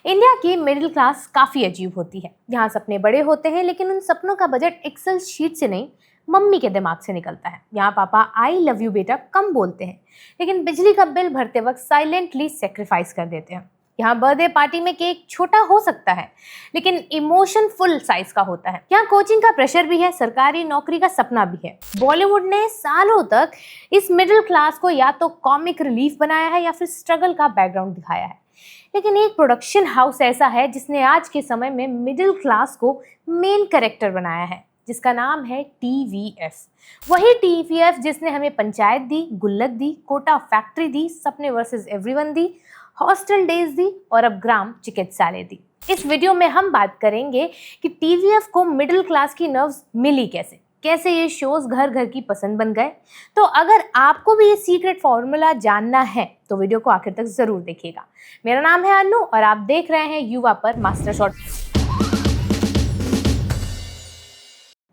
India की middle class काफ़ी अजीब होती है। यहाँ सपने बड़े होते हैं लेकिन उन सपनों का बजट एक्सेल शीट से नहीं, मम्मी के दिमाग से निकलता है। यहाँ पापा आई लव यू बेटा कम बोलते हैं लेकिन बिजली का बिल भरते वक्त साइलेंटली सेक्रीफाइस कर देते हैं। यहाँ बर्थडे पार्टी में केक छोटा हो सकता है लेकिन इमोशन फुल साइज का होता है। यहाँ कोचिंग का प्रेशर भी है, सरकारी नौकरी का सपना भी है। बॉलीवुड ने सालों तक इस मिडिल क्लास को या तो कॉमिक रिलीफ बनाया है या फिर स्ट्रगल का बैकग्राउंड दिखाया है। लेकिन एक प्रोडक्शन हाउस ऐसा है जिसने आज के समय में मिडिल क्लास को मेन कैरेक्टर बनाया है, जिसका नाम है टीवीएफ। वही टीवीएफ जिसने हमें पंचायत दी, गुल्लक दी, कोटा फैक्ट्री दी, सपने वर्सेस एवरीवन दी, हॉस्टल डेज दी और अब ग्राम चिकित्सालय दी। इस वीडियो में हम बात करेंगे कि टीवीएफ को मिडिल क्लास की नर्व्स मिली कैसे ये शोज घर घर की पसंद बन गए। तो अगर आपको भी ये सीक्रेट फॉर्मूला जानना है तो वीडियो को आखिर तक जरूर देखिएगा। मेरा नाम है अनु और आप देख रहे हैं युवा पर मास्टर शॉट।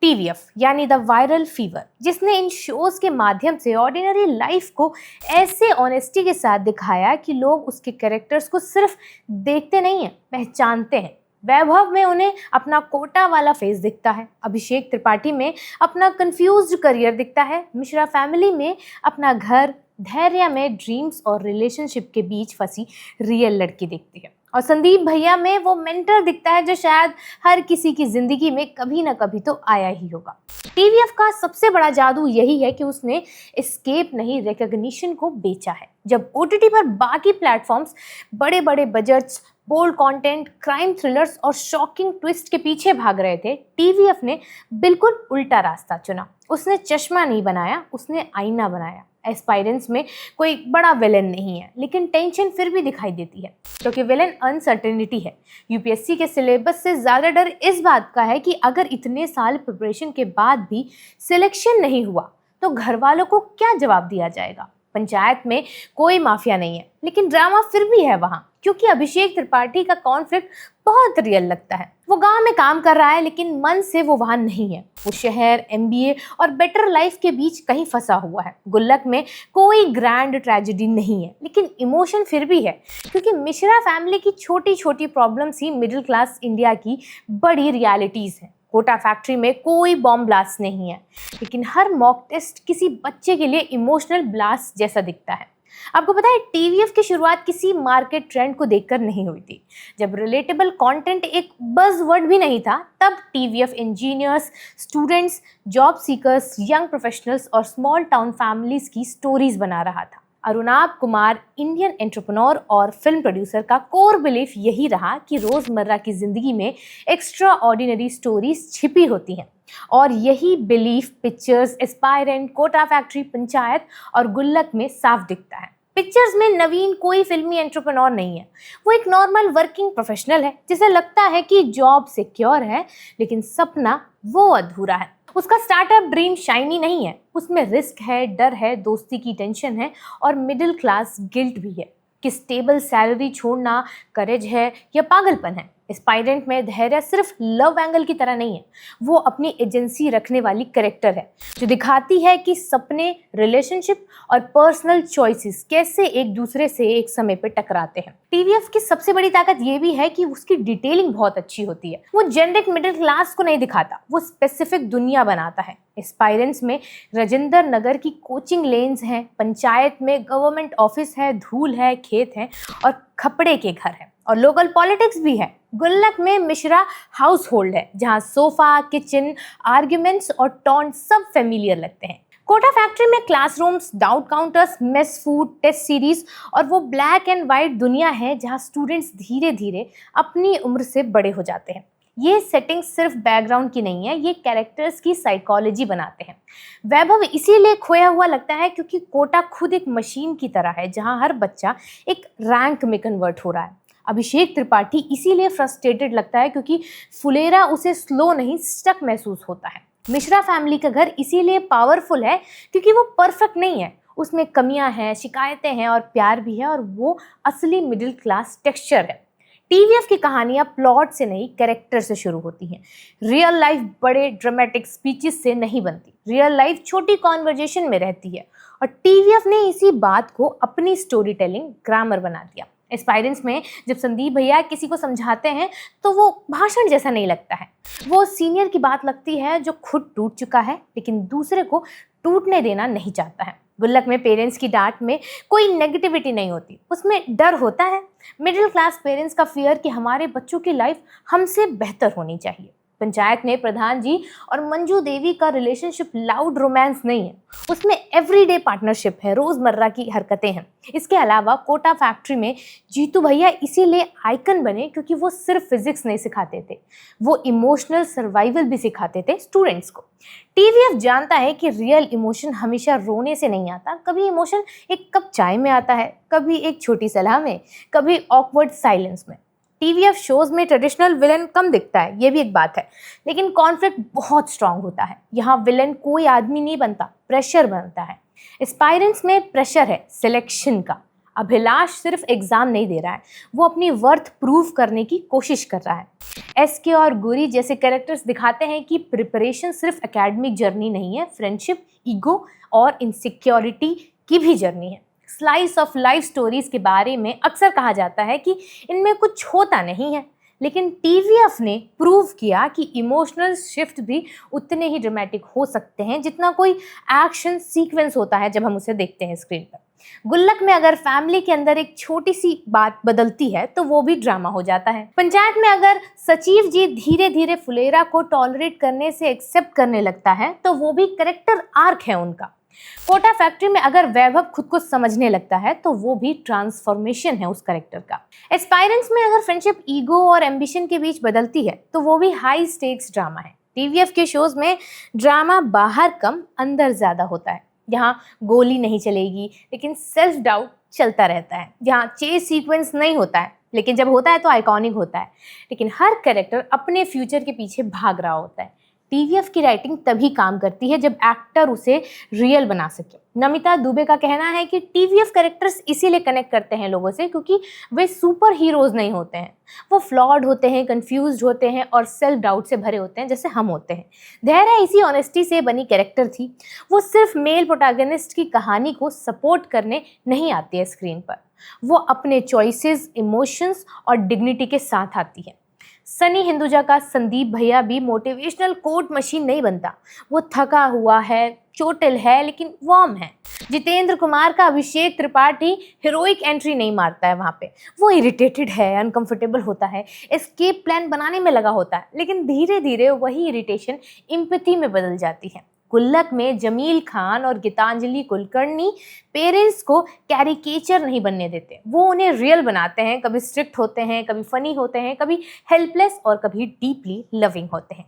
टीवीएफ यानी द वायरल फीवर, जिसने इन शोज के माध्यम से ऑर्डिनरी लाइफ को ऐसे ऑनेस्टी के साथ दिखाया कि लोग उसके कैरेक्टर्स को सिर्फ देखते नहीं हैं, पहचानते हैं। वैभव में उन्हें अपना कोटा वाला फेस दिखता है, अभिषेक त्रिपाठी में अपना कंफ्यूज्ड करियर दिखता है, मिश्रा फैमिली में अपना घर, धैर्य में ड्रीम्स और रिलेशनशिप के बीच फंसी रियल लड़की दिखती है, और संदीप भैया में वो मेंटर दिखता है जो शायद हर किसी की जिंदगी में कभी ना कभी तो आया ही होगा। टीवीएफ का सबसे बड़ा जादू यही है कि उसने एस्केप नहीं, रिकॉग्निशन को बेचा है। जब ओटीटी पर बाकी प्लेटफॉर्म्स बड़े बड़े budgets, bold content, crime thrillers और शॉकिंग ट्विस्ट के पीछे भाग रहे थे, टीवीएफ ने बिल्कुल उल्टा रास्ता चुना। उसने चश्मा नहीं बनाया, उसने आईना बनाया। एस्पायरेंट्स में कोई बड़ा विलेन नहीं है लेकिन टेंशन फिर भी दिखाई देती है, क्योंकि विलेन अनसर्टेनिटी है। यूपीएससी के सिलेबस से ज़्यादा डर इस बात का है कि अगर इतने साल प्रिपरेशन के बाद भी सिलेक्शन नहीं हुआ तो घर वालों को क्या जवाब दिया जाएगा। पंचायत में कोई माफिया नहीं है लेकिन ड्रामा फिर भी है वहाँ, क्योंकि अभिषेक त्रिपाठी का कॉन्फ्लिक्ट बहुत रियल लगता है। वो गांव में काम कर रहा है लेकिन मन से वो वहां नहीं है। वो शहर, एमबीए और बेटर लाइफ के बीच कहीं फंसा हुआ है। गुल्लक में कोई ग्रैंड ट्रेजेडी नहीं है लेकिन इमोशन फिर भी है, क्योंकि मिश्रा फैमिली की छोटी छोटी प्रॉब्लम्स ही मिडिल क्लास इंडिया की बड़ी रियलिटीज हैं। कोटा फैक्ट्री में कोई बॉम्ब ब्लास्ट नहीं है लेकिन हर मॉक टेस्ट किसी बच्चे के लिए इमोशनल ब्लास्ट जैसा दिखता है। आपको पता है, टीवीएफ की शुरुआत किसी मार्केट ट्रेंड को देखकर नहीं हुई थी। जब रिलेटेबल कंटेंट एक बज़वर्ड भी नहीं था, तब TVF engineers, students, job seekers, young professionals और स्मॉल टाउन फैमिलीज की स्टोरीज बना रहा था। अरुणाब कुमार, इंडियन एंटरप्रेन्योर और फिल्म प्रोड्यूसर, का कोर बिलीफ यही रहा कि रोजमर्रा की जिंदगी में एक्स्ट्रा ऑर्डिनरी स्टोरीज छिपी होती हैं, और यही belief pictures, aspirant, Kota factory, Panchayat और गुल्लक में साफ दिखता है। पिक्चर्स में नवीन कोई फिल्मी एंटरप्रेन्योर नहीं है, वो एक नॉर्मल वर्किंग प्रोफेशनल है जिसे लगता है कि जॉब सिक्योर है लेकिन सपना वो अधूरा है। उसका स्टार्टअप ड्रीम शाइनी नहीं है, उसमें रिस्क है, डर है, दोस्ती की टेंशन है और मिडिल क्लास गिल्ट भी है कि स्टेबल सैलरी छोड़ना करेज है या पागलपन है। एस्पायरेंट में धैर्य सिर्फ लव एंगल की तरह नहीं है, वो अपनी एजेंसी रखने वाली कैरेक्टर है जो दिखाती है कि सपने, रिलेशनशिप और पर्सनल चॉइसेस कैसे एक दूसरे से एक समय पे टकराते हैं। टीवीएफ की सबसे बड़ी ताकत ये भी है कि उसकी डिटेलिंग बहुत अच्छी होती है। वो जेनरिक मिडिल क्लास को नहीं दिखाता, वो स्पेसिफिक दुनिया बनाता है। एस्पायरेंट्स में राजेंद्र नगर की कोचिंग लेन्स हैं, पंचायत में गवर्नमेंट ऑफिस है, धूल है, खेत है और खपड़े के घर है, और लोकल पॉलिटिक्स भी है। गुल्लक में मिश्रा हाउस होल्ड है जहाँ सोफा, किचन, आर्ग्यूमेंट्स और टॉन्ट सब फेमिलियर लगते हैं। कोटा फैक्ट्री में classrooms, doubt counters, mess food, test series और वो ब्लैक एंड वाइट दुनिया है जहाँ स्टूडेंट्स धीरे धीरे अपनी उम्र से बड़े हो जाते हैं। ये सेटिंग सिर्फ बैकग्राउंड की नहीं है, ये कैरेक्टर्स की साइकोलॉजी बनाते हैं। वैभव इसीलिए खोया हुआ लगता है क्योंकि कोटा खुद एक मशीन की तरह है जहाँ हर बच्चा एक रैंक में कन्वर्ट हो रहा है। अभिषेक त्रिपाठी इसीलिए फ्रस्ट्रेटेड लगता है क्योंकि फुलेरा उसे स्लो नहीं, स्टक महसूस होता है। मिश्रा फैमिली का घर इसीलिए पावरफुल है क्योंकि वो परफेक्ट नहीं है, उसमें कमियां हैं, शिकायतें हैं और प्यार भी है, और वो असली मिडिल क्लास टेक्सचर है। टीवीएफ की कहानियां प्लॉट से नहीं, कैरेक्टर से शुरू होती हैं। रियल लाइफ बड़े ड्रामेटिक स्पीचेस से नहीं बनती, रियल लाइफ छोटी कॉन्वर्जेशन में रहती है, और टीवीएफ ने इसी बात को अपनी स्टोरी टेलिंग ग्रामर बना दिया। एस्पायरेंट्स में जब संदीप भैया किसी को समझाते हैं तो वो भाषण जैसा नहीं लगता है, वो सीनियर की बात लगती है जो खुद टूट चुका है लेकिन दूसरे को टूटने देना नहीं चाहता है। गुल्लक में पेरेंट्स की डांट में कोई नेगेटिविटी नहीं होती, उसमें डर होता है। मिडिल क्लास पेरेंट्स का फियर कि हमारे बच्चों की लाइफ हमसे बेहतर होनी चाहिए। पंचायत में प्रधान जी और मंजू देवी का रिलेशनशिप लाउड रोमांस नहीं है, उसमें एवरीडे पार्टनरशिप है, रोजमर्रा की हरकतें हैं। इसके अलावा कोटा फैक्ट्री में जीतू भैया इसीलिए आइकन बने क्योंकि वो सिर्फ फिजिक्स नहीं सिखाते थे, वो इमोशनल सर्वाइवल भी सिखाते थे स्टूडेंट्स को। टीवीएफ जानता है कि रियल इमोशन हमेशा रोने से नहीं आता, कभी इमोशन एक कप चाय में आता है, कभी एक छोटी सलाह में, कभी ऑकवर्ड साइलेंस में। टीवीएफ शोज में ट्रेडिशनल विलन कम दिखता है, ये भी एक बात है, लेकिन कॉन्फ्लिक्ट बहुत स्ट्रांग होता है। यहाँ विलन कोई आदमी नहीं बनता, प्रेशर बनता है। एस्पायरेंट्स में प्रेशर है सिलेक्शन का। अभिलाष सिर्फ एग्जाम नहीं दे रहा है, वो अपनी वर्थ प्रूव करने की कोशिश कर रहा है। एसके और गुरी जैसे कैरेक्टर्स दिखाते हैं कि प्रिपरेशन सिर्फ एकेडमिक जर्नी नहीं है, फ्रेंडशिप, ईगो और इनसिक्योरिटी की भी जर्नी है। स्लाइस ऑफ लाइफ स्टोरीज के बारे में अक्सर कहा जाता है कि इनमें कुछ होता नहीं है, लेकिन टीवीएफ ने प्रूव किया कि इमोशनल शिफ्ट भी उतने ही ड्रामेटिक हो सकते हैं जितना कोई एक्शन सीक्वेंस होता है जब हम उसे देखते हैं स्क्रीन पर। गुल्लक में अगर फैमिली के अंदर एक छोटी सी बात बदलती है तो वो भी ड्रामा हो जाता है। पंचायत में अगर सचिव जी धीरे धीरे फुलेरा को टॉलरेट करने से एक्सेप्ट करने लगता है तो वो भी कैरेक्टर आर्क है उनका। कोटा फैक्ट्री में अगर वैभव खुद को समझने लगता है तो वो भी ट्रांसफॉर्मेशन है उस कैरेक्टर का। एस्पायरेंट्स में अगर फ्रेंडशिप ईगो और एम्बिशन के बीच बदलती है तो वो भी हाई स्टेक्स ड्रामा है। टीवीएफ के शोज में ड्रामा बाहर कम अंदर ज्यादा होता है। यहाँ गोली नहीं चलेगी लेकिन सेल्फ डाउट चलता रहता है। यहाँ चेस सीक्वेंस नहीं होता है, लेकिन जब होता है तो आइकॉनिक होता है। लेकिन हर कैरेक्टर अपने फ्यूचर के पीछे भाग रहा होता है। टीवीएफ की राइटिंग तभी काम करती है जब एक्टर उसे रियल बना सके। नमिता दुबे का कहना है कि टीवीएफ कैरेक्टर्स इसीलिए कनेक्ट करते हैं लोगों से क्योंकि वे सुपर हीरोज नहीं होते हैं, वो फ्लॉड होते हैं, कंफ्यूज्ड होते हैं और सेल्फ डाउट से भरे होते हैं जैसे हम होते हैं। धैर्य इसी ऑनेस्टी से बनी कैरेक्टर थी। वो सिर्फ मेल प्रोटैगनिस्ट की कहानी को सपोर्ट करने नहीं आती है स्क्रीन पर, वो अपने चॉइसेस, इमोशंस और डिग्निटी के साथ आती है। सनी हिंदुजा का संदीप भैया भी मोटिवेशनल कोट मशीन नहीं बनता, वो थका हुआ है, चोटिल है लेकिन वार्म है। जितेंद्र कुमार का अभिषेक त्रिपाठी हीरोइक एंट्री नहीं मारता है वहाँ पे, वो इरिटेटेड है, अनकंफर्टेबल होता है, एस्केप प्लान बनाने में लगा होता है, लेकिन धीरे धीरे वही इरिटेशन इम्पैथी में बदल जाती है। गुल्लक में जमील खान और गीतांजलि कुलकर्णी पेरेंट्स को कैरिकेचर नहीं बनने देते, वो उन्हें रियल बनाते हैं। कभी स्ट्रिक्ट होते हैं, कभी फनी होते हैं, कभी हेल्पलेस और कभी डीपली लविंग होते हैं।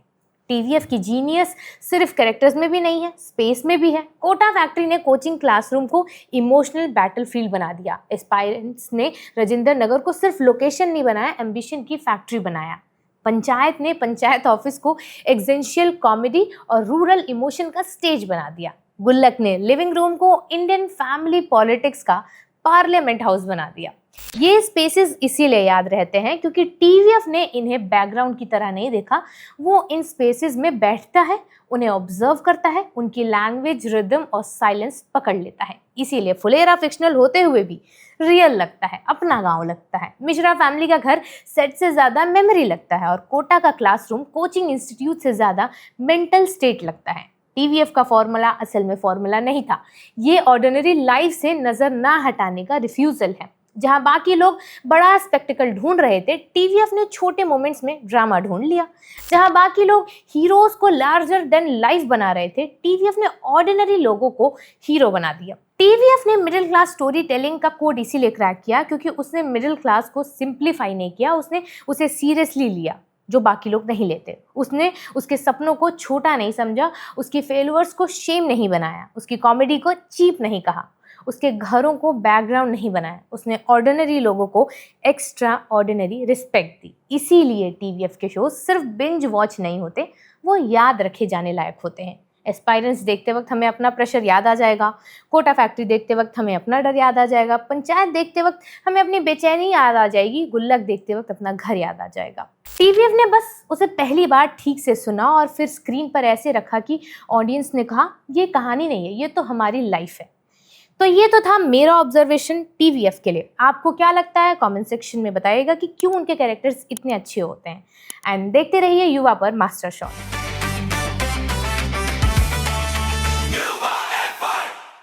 टीवीएफ की जीनियस सिर्फ कैरेक्टर्स में भी नहीं है, स्पेस में भी है। कोटा फैक्ट्री ने कोचिंग क्लासरूम को इमोशनल बैटलफील्ड बना दिया। एस्पायरेंट्स ने राजेंद्र नगर को सिर्फ लोकेशन नहीं बनाया, एम्बिशन की फैक्ट्री बनाया। पंचायत ने पंचायत ऑफिस को एग्जिस्टेंशियल कॉमेडी और रूरल इमोशन का स्टेज बना दिया। गुल्लक ने लिविंग रूम को इंडियन फैमिली पॉलिटिक्स का पार्लियामेंट हाउस बना दिया। ये स्पेसेस इसीलिए याद रहते हैं क्योंकि टीवीएफ ने इन्हें बैकग्राउंड की तरह नहीं देखा, वो इन स्पेसेस में बैठता है, उन्हें ऑब्जर्व करता है, उनकी लैंग्वेज, रिदम और साइलेंस पकड़ लेता है। इसीलिए फुलेरा फिक्शनल होते हुए भी रियल लगता है, अपना गांव लगता है। मिश्रा फैमिली का घर सेट से ज़्यादा मेमोरी लगता है और कोटा का क्लासरूम कोचिंग इंस्टीट्यूट से ज़्यादा मेंटल स्टेट लगता है। टीवीएफ का फॉर्मूला असल में फॉर्मूला नहीं था, ये ऑर्डिनरी लाइफ से नज़र ना हटाने का रिफ्यूज़ल है। जहां बाकी लोग बड़ा स्पेक्टिकल ढूंढ रहे थे, टीवीएफ ने छोटे मोमेंट्स में ड्रामा ढूंढ लिया। जहां बाकी लोग हीरोज को लार्जर देन लाइफ बना रहे थे, टीवीएफ ने ऑर्डिनरी लोगों को हीरो बना दिया। टीवीएफ ने मिडिल क्लास स्टोरी टेलिंग का कोड इसीलिए क्रैक किया क्योंकि उसने मिडिल क्लास को सिंप्लीफाई नहीं किया, उसने उसे सीरियसली लिया जो बाकी लोग नहीं लेते। उसने उसके सपनों को छोटा नहीं समझा, उसकी फेलियर्स को शेम नहीं बनाया, उसकी कॉमेडी को चीप नहीं कहा, उसके घरों को बैकग्राउंड नहीं बनाया, उसने ऑर्डिनरी लोगों को एक्स्ट्रा ऑर्डिनरी रिस्पेक्ट दी। इसीलिए टीवीएफ के शो सिर्फ बिंज वॉच नहीं होते, वो याद रखे जाने लायक होते हैं। एस्पायरेंट्स देखते वक्त हमें अपना प्रेशर याद आ जाएगा, कोटा फैक्ट्री देखते वक्त हमें अपना डर याद आ जाएगा, पंचायत देखते वक्त हमें अपनी बेचैनी याद आ जाएगी, गुल्लक देखते वक्त अपना घर याद आ जाएगा। टीवीएफ ने बस उसे पहली बार ठीक से सुना और फिर स्क्रीन पर ऐसे रखा कि ऑडियंस ने कहा ये कहानी नहीं है, ये तो हमारी लाइफ है। तो ये तो था मेरा ऑब्जर्वेशन टीवीएफ के लिए। आपको क्या लगता है कमेंट सेक्शन में बताइएगा कि क्यों उनके कैरेक्टर्स इतने अच्छे होते हैं। एंड देखते रहिए युवा पर मास्टर शॉट।